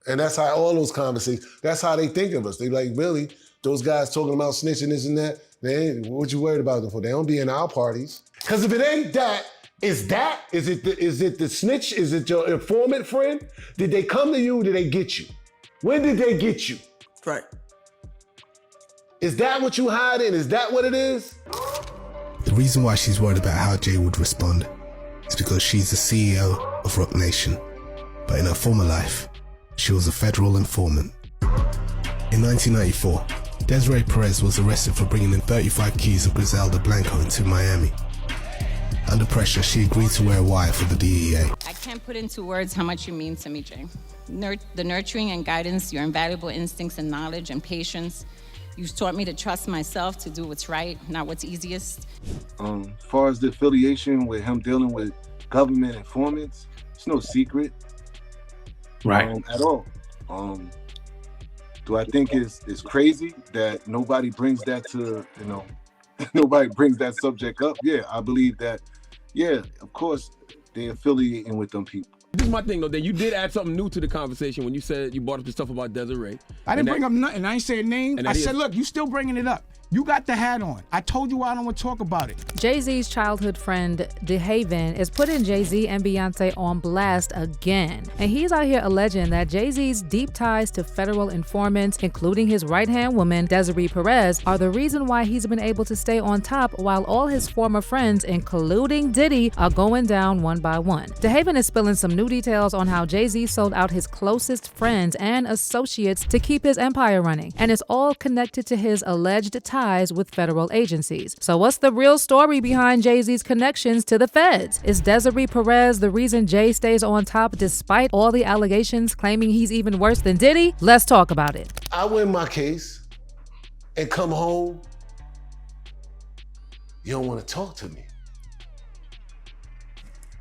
And that's how all those conversations, that's how they think of us. They like, really, those guys talking about snitching, this and that, what you worried about them for? They don't be in our parties. Because if it ain't that, is it the snitch? Is it your informant friend? Did they come to you or did they get you? When did they get you? Right. Is that what you hiding? Is that what it is? The reason why she's worried about how Jay would respond is because she's the CEO of Roc Nation. But in her former life, she was a federal informant. In 1994, Desiree Perez was arrested for bringing in 35 keys of Griselda Blanco into Miami. Under pressure, she agreed to wear a wire for the DEA. I can't put into words how much you mean to me, Jay. The nurturing and guidance, your invaluable instincts and knowledge and patience. You've taught me to trust myself, to do what's right, not what's easiest. As far as the affiliation with him dealing with government informants, it's no secret. Right. At all. Do I think it's crazy that nobody brings that to, nobody brings that subject up? Yeah, I believe that, yeah, of course, they're affiliating with them people. This is my thing, though, that you did add something new to the conversation when you said you brought up the stuff about Desiree. I didn't bring up nothing. I ain't say a name. I said, look, you still bringing it up. You got the hat on. I told you I don't want to talk about it. Jay Z's childhood friend, DeHaven, is putting Jay Z and Beyoncé on blast again. And he's out here alleging that Jay Z's deep ties to federal informants, including his right-hand woman, Desiree Perez, are the reason why he's been able to stay on top while all his former friends, including Diddy, are going down one by one. DeHaven is spilling some new details on how Jay Z sold out his closest friends and associates to keep his empire running. And it's all connected to his alleged ties with federal agencies. So what's the real story behind Jay Z's connections to the feds? Is Desiree Perez the reason Jay stays on top despite all the allegations claiming he's even worse than Diddy? Let's talk about it. I win my case and come home. You don't want to talk to me.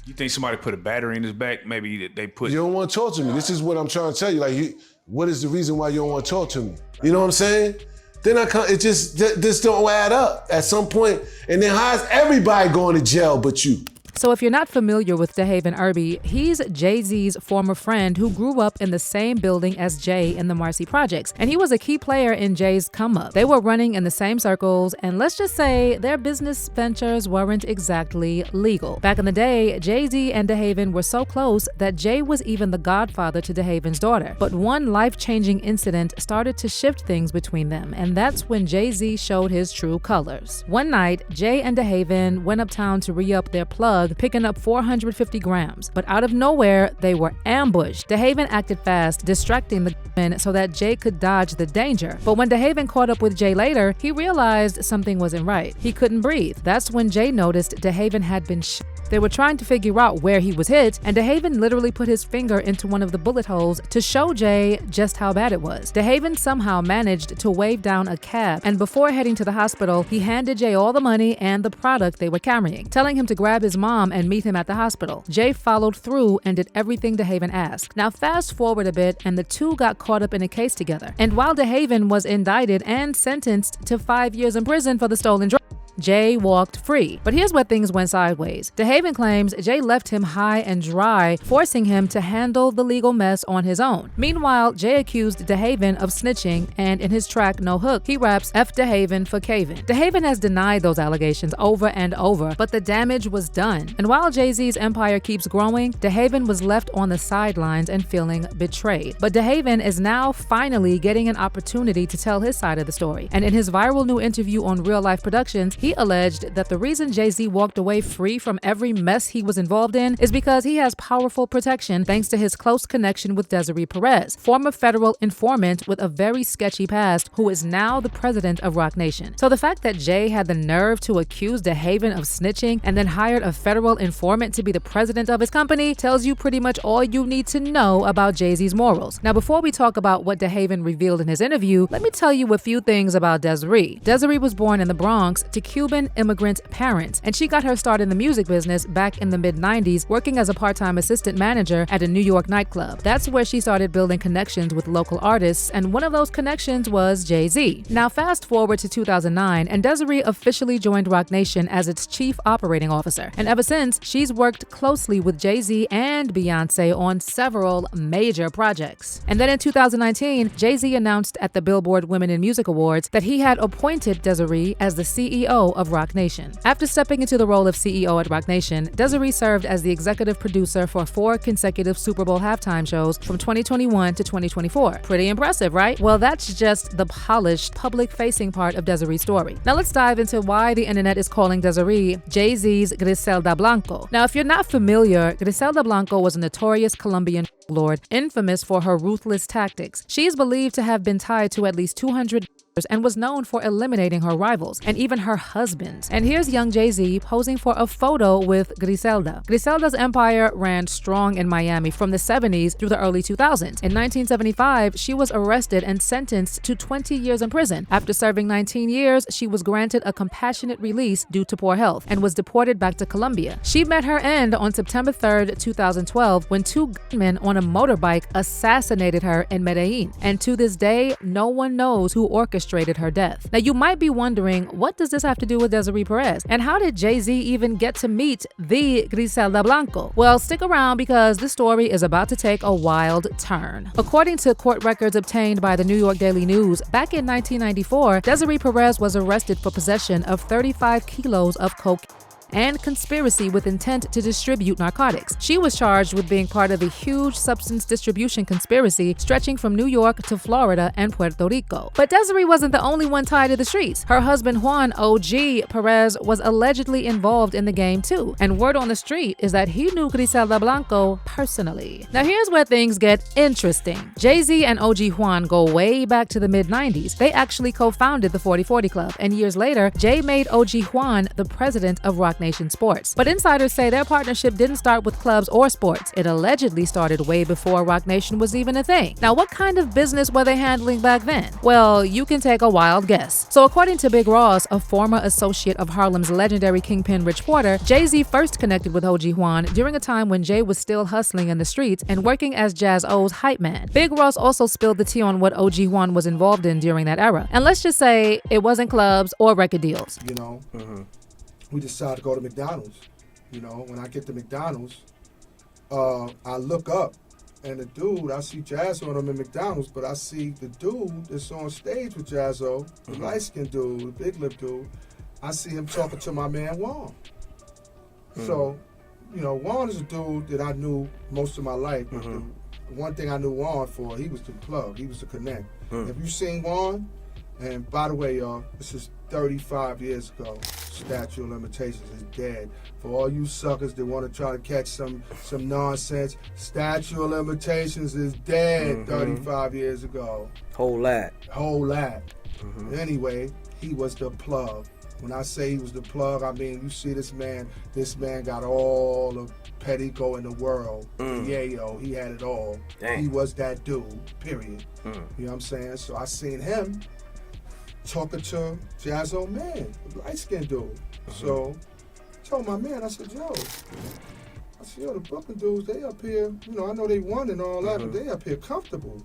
You think somebody put a battery in his back? Maybe they put... You don't want to talk to me. This is what I'm trying to tell you. Like, what is the reason why you don't want to talk to me? You know what I'm saying? Then this don't add up at some point. And then how's everybody going to jail but you? So if you're not familiar with DeHaven Irby, he's Jay Z's former friend who grew up in the same building as Jay in the Marcy Projects. And he was a key player in Jay's come up. They were running in the same circles, and let's just say their business ventures weren't exactly legal. Back in the day, Jay Z and DeHaven were so close that Jay was even the godfather to DeHaven's daughter. But one life-changing incident started to shift things between them, and that's when Jay Z showed his true colors. One night, Jay and DeHaven went uptown to re-up their plug, picking up 450 grams. But out of nowhere, they were ambushed. DeHaven acted fast, distracting the men so that Jay could dodge the danger. But when DeHaven caught up with Jay later, he realized something wasn't right. He couldn't breathe. That's when Jay noticed DeHaven had been shot. They were trying to figure out where he was hit, and DeHaven literally put his finger into one of the bullet holes to show Jay just how bad it was. DeHaven somehow managed to wave down a cab, and before heading to the hospital, he handed Jay all the money and the product they were carrying, telling him to grab his mom and meet him at the hospital. Jay followed through and did everything DeHaven asked. Now fast forward a bit, and the two got caught up in a case together. And while DeHaven was indicted and sentenced to 5 years in prison for the stolen drugs, Jay walked free. But here's where things went sideways. DeHaven claims Jay left him high and dry, forcing him to handle the legal mess on his own. Meanwhile, Jay accused DeHaven of snitching, and in his track No Hook, he raps F DeHaven for caving. DeHaven has denied those allegations over and over, but the damage was done. And while Jay Z's empire keeps growing, DeHaven was left on the sidelines and feeling betrayed. But DeHaven is now finally getting an opportunity to tell his side of the story. And in his viral new interview on Real Life Productions, he alleged that the reason Jay Z walked away free from every mess he was involved in is because he has powerful protection thanks to his close connection with Desiree Perez, former federal informant with a very sketchy past who is now the president of Roc Nation. So the fact that Jay had the nerve to accuse DeHaven of snitching and then hired a federal informant to be the president of his company tells you pretty much all you need to know about Jay Z's morals. Now before we talk about what DeHaven revealed in his interview, let me tell you a few things about Desiree. Desiree was born in the Bronx to Cuban immigrant parents, and she got her start in the music business back in the mid-90s, working as a part-time assistant manager at a New York nightclub. That's where she started building connections with local artists, and one of those connections was Jay Z. Now fast forward to 2009, and Desiree officially joined Roc Nation as its chief operating officer. And ever since, she's worked closely with Jay Z and Beyoncé on several major projects. And then in 2019, Jay Z announced at the Billboard Women in Music Awards that he had appointed Desiree as the CEO of Roc Nation. After stepping into the role of CEO at Roc Nation, Desiree served as the executive producer for 4 consecutive Super Bowl halftime shows from 2021 to 2024. Pretty impressive, right? Well, that's just the polished, public-facing part of Desiree's story. Now let's dive into why the internet is calling Desiree Jay-Z's Griselda Blanco. Now, if you're not familiar, Griselda Blanco was a notorious Colombian lord, infamous for her ruthless tactics. She is believed to have been tied to at least 200 and was known for eliminating her rivals and even her husbands. And here's young Jay-Z posing for a photo with Griselda. Griselda's empire ran strong in Miami from the 70s through the early 2000s. In 1975, she was arrested and sentenced to 20 years in prison. After serving 19 years, she was granted a compassionate release due to poor health and was deported back to Colombia. She met her end on September 3rd, 2012, when 2 gunmen on a motorbike assassinated her in Medellin. And to this day, no one knows who orchestrated her death. Now, you might be wondering, what does this have to do with Desiree Perez? And how did Jay-Z even get to meet the Griselda Blanco? Well, stick around because this story is about to take a wild turn. According to court records obtained by the New York Daily News, back in 1994, Desiree Perez was arrested for possession of 35 kilos of cocaine and conspiracy with intent to distribute narcotics. She was charged with being part of a huge substance distribution conspiracy stretching from New York to Florida and Puerto Rico. But Desiree wasn't the only one tied to the streets. Her husband Juan OG Perez was allegedly involved in the game too, and word on the street is that he knew Griselda Blanco personally. Now here's where things get interesting. Jay-Z and OG Juan go way back to the mid-90s. They actually co-founded the 40/40 Club, and years later, Jay made OG Juan the president of Roc Nation Sports. But insiders say their partnership didn't start with clubs or sports. It allegedly started way before Roc Nation was even a thing. Now, what kind of business were they handling back then? Well, you can take a wild guess. So according to Big Ross, a former associate of Harlem's legendary kingpin Rich Porter, Jay-Z first connected with OG Juan during a time when Jay was still hustling in the streets and working as Jazz O's hype man. Big Ross also spilled the tea on what OG Juan was involved in during that era. And let's just say it wasn't clubs or record deals. You know, we decided to go to McDonald's. You know, when I get to McDonald's, I look up and the dude, I see Jazzo and I'm in McDonald's, but I see the dude that's on stage with Jazzo, the light-skinned dude, the big lip dude, I see him talking to my man Juan. So, you know, Juan is a dude that I knew most of my life. But the one thing I knew Juan for, he was the plug, he was the connect. If you seen Juan, and by the way, y'all, this is 35 years ago. Statute of limitations is dead. For all you suckers that want to try to catch some nonsense, statute of limitations is dead 35 years ago. Whole lot. Anyway, he was the plug. When I say he was the plug, I mean, you see this man got all the Perico in the world. Yayo, he had it all. Dang. He was that dude, period. You know what I'm saying? So I seen him talking to Jazzo man, the light-skinned dude. So I told my man, I said, yo, the Brooklyn dudes, they up here, you know, I know they won and all that, but they up here comfortable.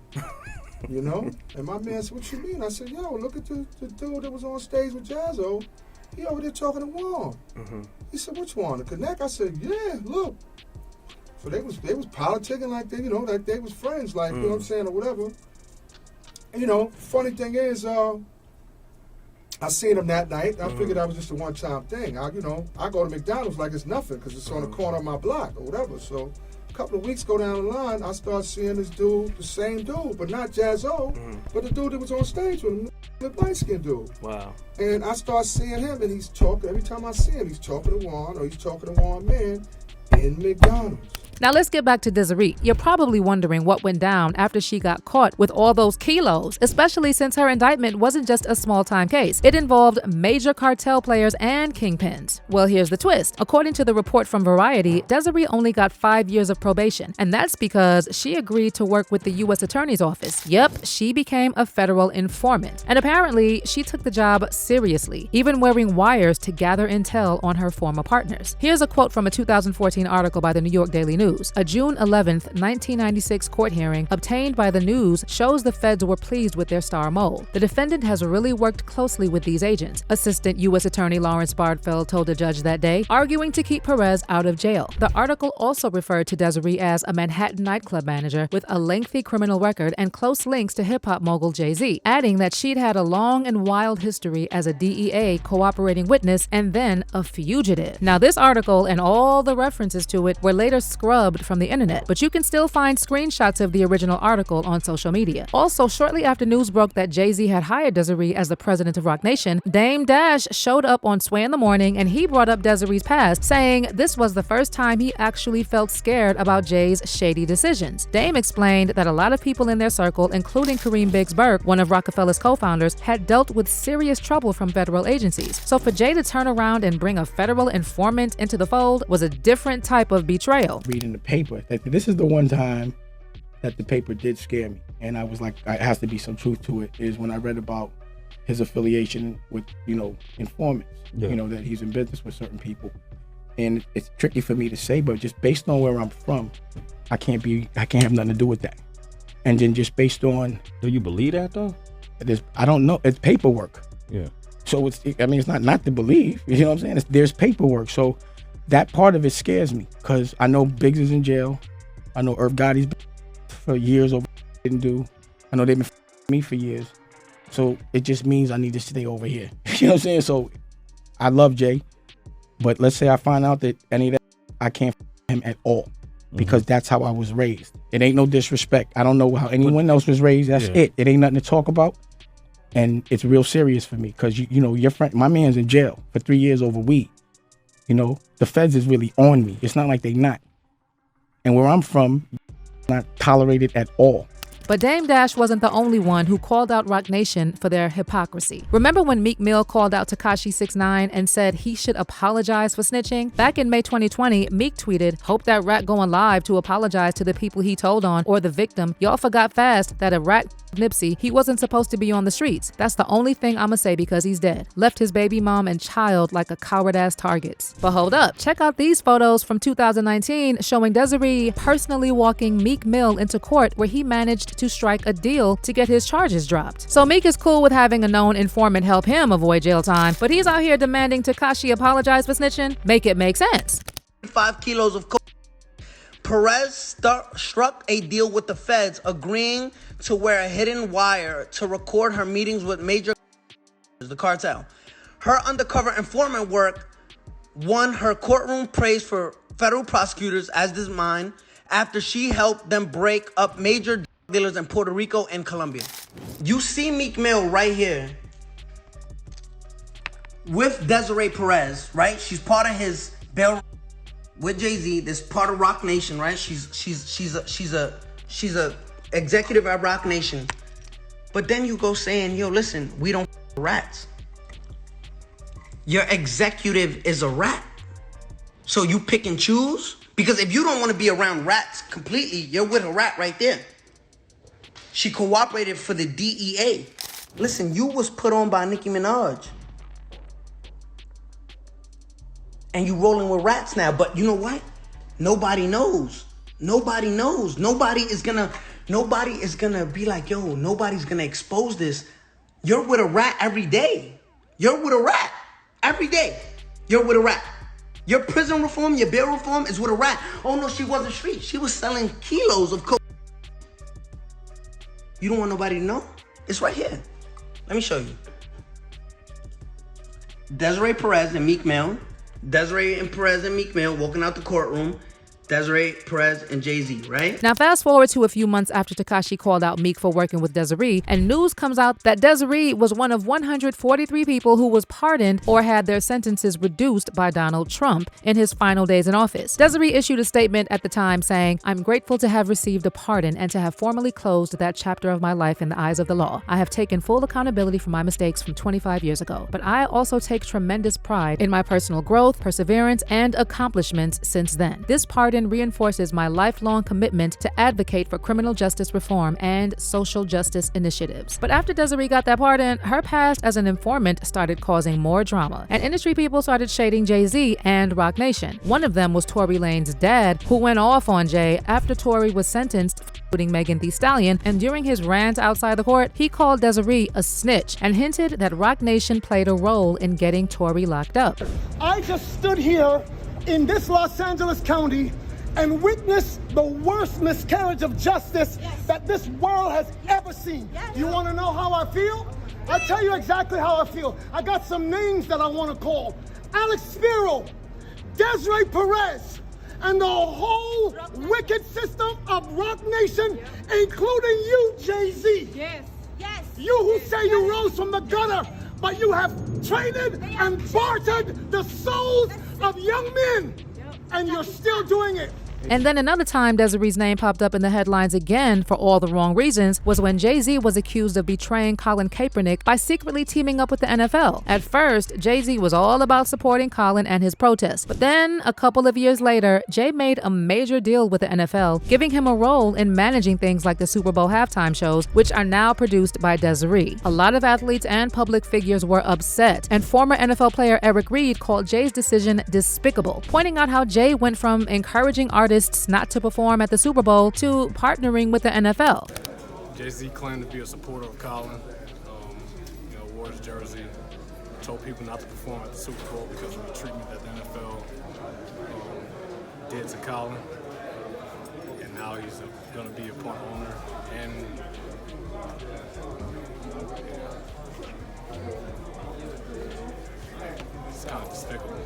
You know? And my man said, what you mean? I said, yo, look at the dude that was on stage with Jazzo. He over there talking to Juan. He said, which Juan? The Connect? I said, yeah, look. So they was politicking like they, you know, like they was friends, like, you know what I'm saying, or whatever. And, you know, funny thing is, I seen him that night. I figured that was just a one-time thing. I go to McDonald's like it's nothing because it's on the corner of my block or whatever. So a couple of weeks go down the line, I start seeing this dude, the same dude, but not Jazzo, but the dude that was on stage with him, the light-skinned dude. Wow. And I start seeing him, and he's talking. Every time I see him, he's talking to Juan or he's talking to Juan man in McDonald's. Now let's get back to Desiree. You're probably wondering what went down after she got caught with all those kilos, especially since her indictment wasn't just a small-time case. It involved major cartel players and kingpins. Well, here's the twist. According to the report from Variety, Desiree only got 5 years of probation, and that's because she agreed to work with the U.S. Attorney's Office. Yep, she became a federal informant. And apparently, she took the job seriously, even wearing wires to gather intel on her former partners. Here's a quote from a 2014 article by the New York Daily News. A June 11th, 1996 court hearing obtained by the News shows the feds were pleased with their star mole. The defendant has really worked closely with these agents, Assistant U.S. Attorney Lawrence Bardfeld told the judge that day, arguing to keep Perez out of jail. The article also referred to Desiree as a Manhattan nightclub manager with a lengthy criminal record and close links to hip-hop mogul Jay Z, adding that she'd had a long and wild history as a DEA cooperating witness and then a fugitive. Now, this article and all the references to it were later scrubbed from the internet, but you can still find screenshots of the original article on social media. Also, shortly after news broke that Jay Z had hired Desiree as the president of Roc Nation, Dame Dash showed up on Sway in the Morning and he brought up Desiree's past, saying this was the first time he actually felt scared about Jay's shady decisions. Dame explained that a lot of people in their circle, including Kareem Biggs Burke, one of Rockefeller's co-founders, had dealt with serious trouble from federal agencies. So for Jay to turn around and bring a federal informant into the fold was a different type of betrayal. Reading the paper, this is the one time that the paper did scare me. And I was like, it has to be some truth to it, is when I read about his affiliation with, informants, that he's in business with certain people. And it's tricky for me to say, but just based on where I'm from, I can't have nothing to do with that. And then just based on... Do you believe that though? I don't know. It's paperwork. Yeah. So it's not to believe, you know what I'm saying? There's paperwork. So that part of it scares me because I know Biggs is in jail. I know Irv Gotti's been for years over didn't do. I know they've been me for years. So it just means I need to stay over here. You know what I'm saying? So I love Jay, but let's say I find out that any of that, I can't him at all because that's how I was raised. It ain't no disrespect. I don't know how anyone else was raised. That's it. It ain't nothing to talk about. And it's real serious for me because, your friend, my man's in jail for 3 years over weed. The feds is really on me. It's not like they not. And where I'm from, not tolerated at all. But Dame Dash wasn't the only one who called out Roc Nation for their hypocrisy. Remember when Meek Mill called out Tekashi 6ix9ine and said he should apologize for snitching? Back in May 2020, Meek tweeted, "Hope that rat going live to apologize to the people he told on or the victim. Y'all forgot fast that a rat Nipsey, he wasn't supposed to be on the streets. That's the only thing I'ma say because he's dead. Left his baby mom and child like a coward-ass targets." But hold up, check out these photos from 2019 showing Desiree personally walking Meek Mill into court where he managed to strike a deal to get his charges dropped. So Meek is cool with having a known informant help him avoid jail time, but he's out here demanding Tekashi apologize for snitching? Make it make sense. 5 kilos of coke. Perez struck a deal with the feds, agreeing to wear a hidden wire to record her meetings with major the cartel. Her undercover informant work won her courtroom praise for federal prosecutors, as does mine, after she helped them break up major dealers in Puerto Rico and Colombia. You see Meek Mill right here with Desiree Perez, right? She's part of his bail with Jay Z. This part of Roc Nation, right? She's a executive at Roc Nation. But then you go saying, "Yo, listen, we don't rats." Your executive is a rat. So you pick and choose? Because if you don't want to be around rats completely, you're with a rat right there. She cooperated for the DEA. Listen, you was put on by Nicki Minaj. And you rolling with rats now. But you know what? Nobody knows. Nobody knows. Nobody is gonna be like, yo, nobody's gonna expose this. You're with a rat every day. You're with a rat every day. You're with a rat. Your prison reform, your bail reform is with a rat. Oh no, she wasn't street. She was selling kilos of coke. You don't want nobody to know? It's right here. Let me show you. Desiree Perez and Meek Mill. Desiree and Perez and Meek Mill walking out the courtroom. Desiree Perez and Jay Z, right? Now, fast forward to a few months after Tekashi called out Meek for working with Desiree, and news comes out that Desiree was one of 143 people who was pardoned or had their sentences reduced by Donald Trump in his final days in office. Desiree issued a statement at the time saying, "I'm grateful to have received a pardon and to have formally closed that chapter of my life in the eyes of the law. I have taken full accountability for my mistakes from 25 years ago, but I also take tremendous pride in my personal growth, perseverance, and accomplishments since then. This pardon reinforces my lifelong commitment to advocate for criminal justice reform and social justice initiatives." But after Desiree got that pardon, her past as an informant started causing more drama, and industry people started shading Jay Z and Roc Nation. One of them was Tory Lanez's dad, who went off on Jay after Tory was sentenced for shooting Megan Thee Stallion, and during his rant outside the court, he called Desiree a snitch and hinted that Roc Nation played a role in getting Tory locked up. I just stood here in this Los Angeles County and witnessed the worst miscarriage of justice that this world has ever seen. You want to know how I feel? I'll tell you exactly how I feel. I got some names that I want to call. Alex Spiro, Desiree Perez, and the whole wicked system of Roc Nation, including you, Jay Z. Yes. You who say you rose from the gutter, but you have traded and bartered the souls of young men, and you're still doing it. And then another time Desiree's name popped up in the headlines again for all the wrong reasons was when Jay Z was accused of betraying Colin Kaepernick by secretly teaming up with the NFL. At first, Jay Z was all about supporting Colin and his protests. But then, a couple of years later, Jay made a major deal with the NFL, giving him a role in managing things like the Super Bowl halftime shows, which are now produced by Desiree. A lot of athletes and public figures were upset, and former NFL player Eric Reed called Jay's decision despicable, pointing out how Jay went from encouraging artists not to perform at the Super Bowl to partnering with the NFL. Jay Z claimed to be a supporter of Colin, wore his jersey, told people not to perform at the Super Bowl because of the treatment that the NFL did to Colin. And now he's going to be a part owner. And it's kind of despicable.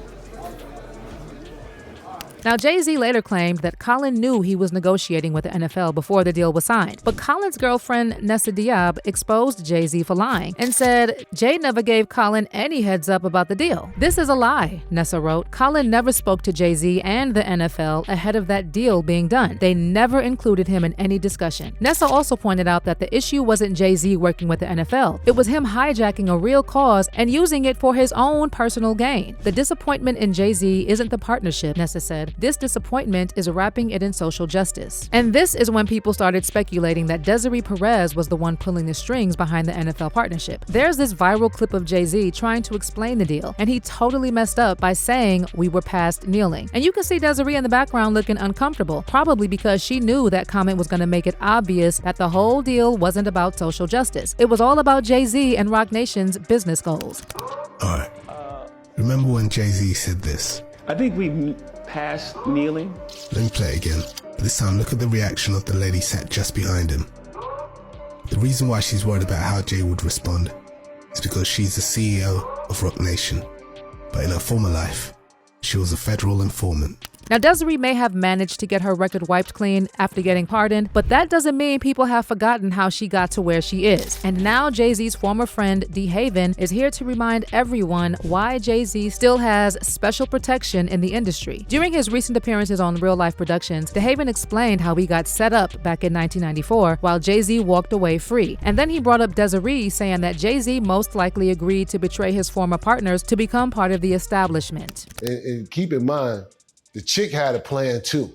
Now, Jay Z later claimed that Colin knew he was negotiating with the NFL before the deal was signed. But Colin's girlfriend, Nessa Diab, exposed Jay Z for lying and said Jay never gave Colin any heads up about the deal. "This is a lie," Nessa wrote. "Colin never spoke to Jay Z and the NFL ahead of that deal being done. They never included him in any discussion." Nessa also pointed out that the issue wasn't Jay Z working with the NFL. It was him hijacking a real cause and using it for his own personal gain. "The disappointment in Jay Z isn't the partnership," Nessa said. "This disappointment is wrapping it in social justice." And this is when people started speculating that Desiree Perez was the one pulling the strings behind the NFL partnership. There's this viral clip of Jay Z trying to explain the deal, and he totally messed up by saying we were past kneeling. And you can see Desiree in the background looking uncomfortable, probably because she knew that comment was going to make it obvious that the whole deal wasn't about social justice. It was all about Jay Z and Roc Nation's business goals. All right. Remember when Jay Z said this? I think we past kneeling. Let me play it again. This time, look at the reaction of the lady sat just behind him. The reason why she's worried about how Jay would respond is because she's the CEO of Roc Nation. But in her former life, she was a federal informant. Now, Desiree may have managed to get her record wiped clean after getting pardoned, but that doesn't mean people have forgotten how she got to where she is. And now Jay Z's former friend, DeHaven, is here to remind everyone why Jay Z still has special protection in the industry. During his recent appearances on Real Life Productions, DeHaven explained how he got set up back in 1994 while Jay Z walked away free. And then he brought up Desiree, saying that Jay Z most likely agreed to betray his former partners to become part of the establishment. And keep in mind, the chick had a plan too.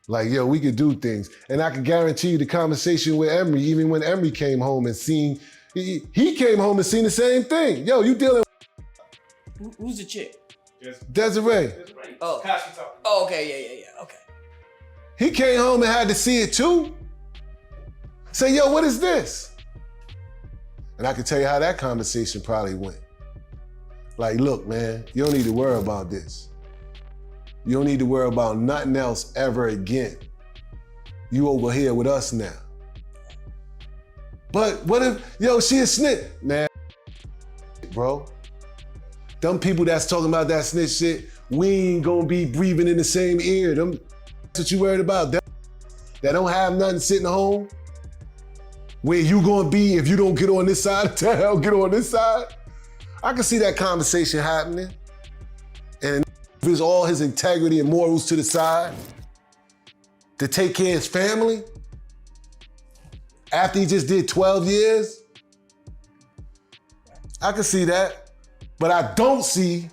Like, yo, we could do things. And I can guarantee you the conversation with Emery, even when Emery came home and seen, he came home and seen the same thing. Yo, you dealing with... Who's the chick? Desiree. Oh, okay, yeah, okay. He came home and had to see it too. Say, yo, what is this? And I can tell you how that conversation probably went. Like, look, man, you don't need to worry about this. You don't need to worry about nothing else ever again. You over here with us now. But what if, yo, she a snitch? Man, bro. Them people that's talking about that snitch shit we ain't gonna be breathing in the same ear. That's what you worried about. That don't have nothing sitting home. Where you gonna be if you don't get on this side of town, get on this side? I can see that conversation happening. And if all his integrity and morals to the side to take care of his family after he just did 12 years, I can see that. But I don't see,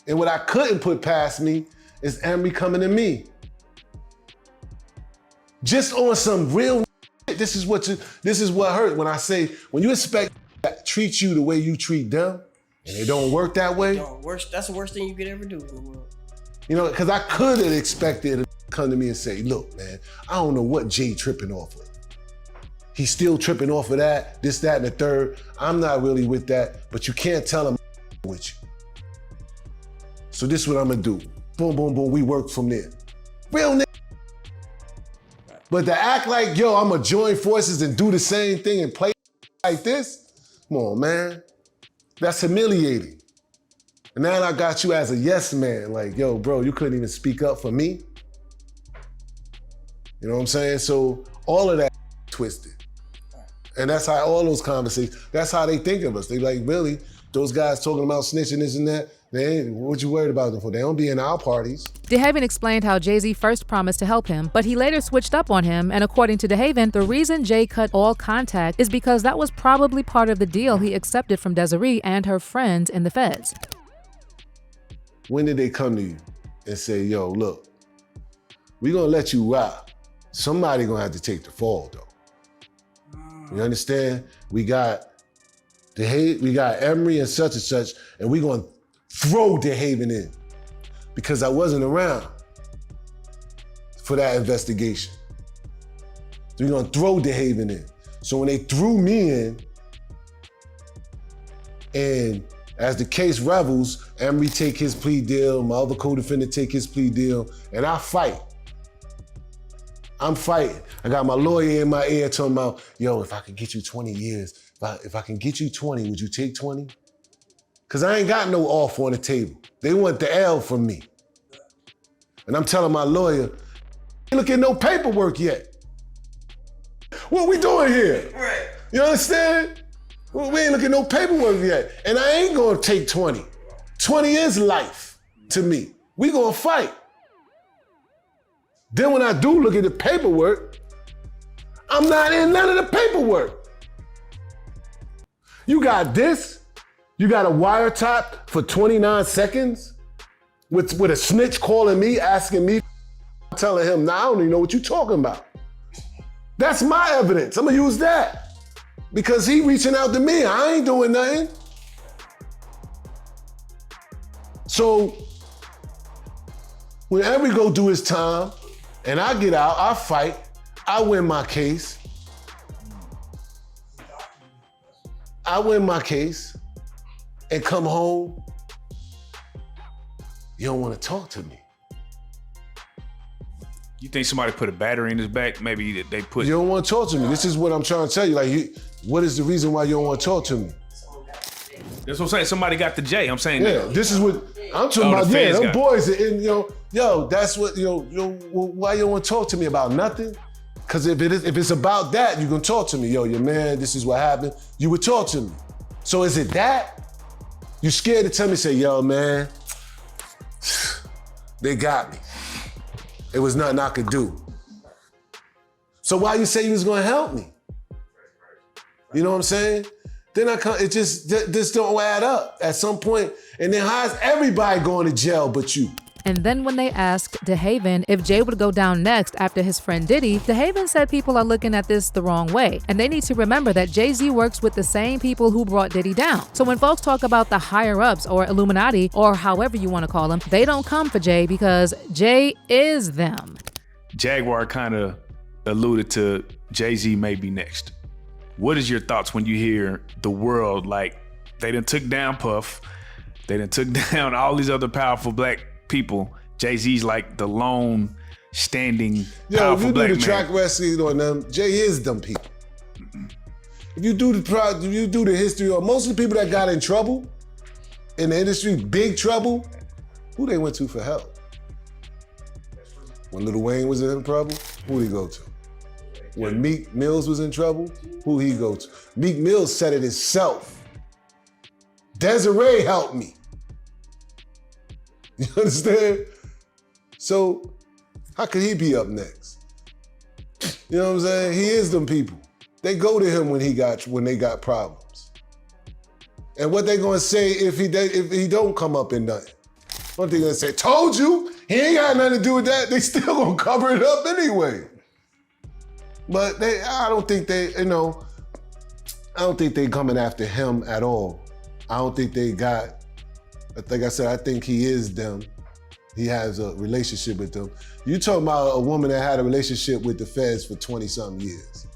and what I couldn't put past me is Emery coming to me. Just on some real shit. This is what hurt when I say, when you expect to treat you the way you treat them, and it don't work that way. That's the worst thing you could ever do in the world. You know, because I could have expected to come to me and say, look, man, I don't know what Jay tripping off of. He's still tripping off of that, this, that, and the third. I'm not really with that, but you can't tell him with you. So this is what I'm gonna do. Boom, boom, boom, we work from there. Real nigga. But to act like, yo, I'm gonna join forces and do the same thing and play like this, come on, man. That's humiliating. And now I got you as a yes man, like, yo, bro, you couldn't even speak up for me. You know what I'm saying? So all of that twisted. And that's how all those conversations, that's how they think of us. They like, really, those guys talking about snitching, this and that, what you worried about them for? They don't be in our parties. DeHaven explained how Jay Z first promised to help him, but he later switched up on him, and according to DeHaven, the reason Jay cut all contact is because that was probably part of the deal he accepted from Desiree and her friends in the feds. When did they come to you and say, yo, look, we gonna let you rock. Somebody gonna have to take the fall, though. You understand? We got Emery and such, and we gonna throw DeHaven in because I wasn't around for that investigation. So we're gonna throw DeHaven in. So when they threw me in, and as the case revels, Emery take his plea deal, my other co-defendant take his plea deal, and I fight. I'm fighting. I got my lawyer in my ear talking about, yo, if I could get you 20 years, if I can get you 20, would you take 20? Because I ain't got no offer on the table. They want the L from me. And I'm telling my lawyer, ain't look at no paperwork yet. What we doing here? Right. You understand? Well, we ain't looking at no paperwork yet. And I ain't gonna take 20. 20 is life to me. We gonna fight. Then when I do look at the paperwork, I'm not in none of the paperwork. You got this, you got a wiretap for 29 seconds with a snitch calling me, asking me, telling him, nah, I don't even know what you're talking about. That's my evidence, I'm gonna use that. Because he reaching out to me, I ain't doing nothing. So, when Emery go do his time, and I get out, I fight, I win my case. I win my case and come home. You don't want to talk to me. You think somebody put a battery in his back? Maybe they put. You don't want to talk to me. This is what I'm trying to tell you. Like, what is the reason why you don't want to talk to me? That's what I'm saying. Somebody got the J. I'm saying. Yeah, this is what I'm talking about. Yeah, them boys, and yo, that's what why you don't want to talk to me about nothing? Because if it's about that, you can talk to me. Yo, your man, this is what happened. You would talk to me. So is it that? You scared to tell me? Say, yo, man, they got me. It was nothing I could do. So why you say you was gonna help me? You know what I'm saying? Then it just don't add up at some point. And then how's everybody going to jail but you? And then when they asked DeHaven if Jay would go down next after his friend Diddy, DeHaven said people are looking at this the wrong way. And they need to remember that Jay Z works with the same people who brought Diddy down. So when folks talk about the higher ups or Illuminati or however you want to call them, they don't come for Jay because Jay is them. Jaguar kind of alluded to Jay Z may be next. What is your thoughts when you hear the world, like, they done took down Puff, they done took down all these other powerful black people. Jay Z's like the lone standing powerful black man. If you do the track wrestling on them, Jay is them people. If you do the history of most of the people that got in trouble in the industry, big trouble, Who they went to for help? When Lil Wayne was in trouble, who'd he go to? When Meek Mills was in trouble, who'd he go to? Meek Mill said it himself. Desiree helped me. You understand? So how could he be up next? You know what I'm saying? He is them people. They go to him when they got problems. And what they gonna say if he don't come up in nothing? What they gonna say? Told you, he ain't got nothing to do with that. They still gonna cover it up anyway. But I don't think they coming after him at all. I don't think they got, like I said, I think he is them. He has a relationship with them. You talking about a woman that had a relationship with the feds for 20-something years,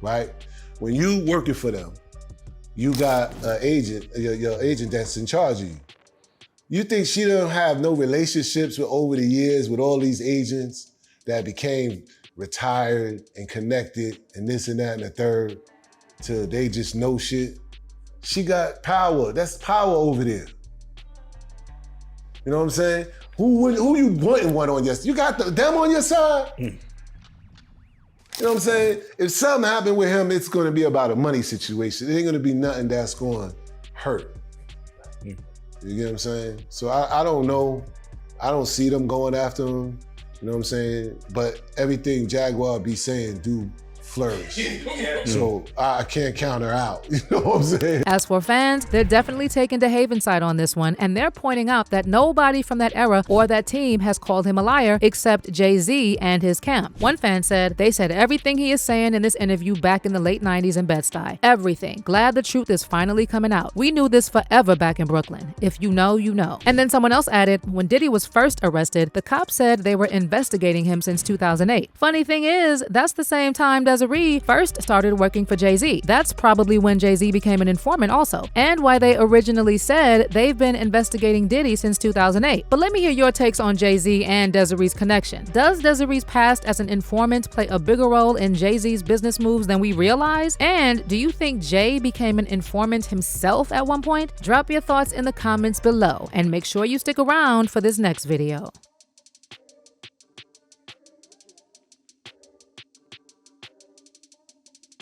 right? When you working for them, you got an agent, your agent that's in charge of you. You think she don't have no relationships with over the years with all these agents that became retired and connected and this and that and the third till they just know shit? She got power. That's power over there. You know what I'm saying? Who you wanting one on your side? You got them on your side? You know what I'm saying? If something happened with him, it's gonna be about a money situation. It ain't gonna be nothing that's gonna hurt. You get what I'm saying? So I don't know. I don't see them going after him. You know what I'm saying? But everything Jaguar be saying do flourish. So I can't count her out. You know what I'm saying? As for fans, they're definitely taking DeHaven's side on this one, and they're pointing out that nobody from that era or that team has called him a liar except Jay Z and his camp. One fan said, they said everything he is saying in this interview back in the late 90s in Bed-Stuy. Everything. Glad the truth is finally coming out. We knew this forever back in Brooklyn. If you know, you know. And then someone else added, when Diddy was first arrested, the cops said they were investigating him since 2008. Funny thing is, that's the same time Desiree first started working for Jay Z. That's probably when Jay Z became an informant also, and why they originally said they've been investigating Diddy since 2008. But let me hear your takes on Jay Z and Desiree's connection. Does Desiree's past as an informant play a bigger role in Jay Z's business moves than we realize? And do you think Jay became an informant himself at one point? Drop your thoughts in the comments below, and make sure you stick around for this next video.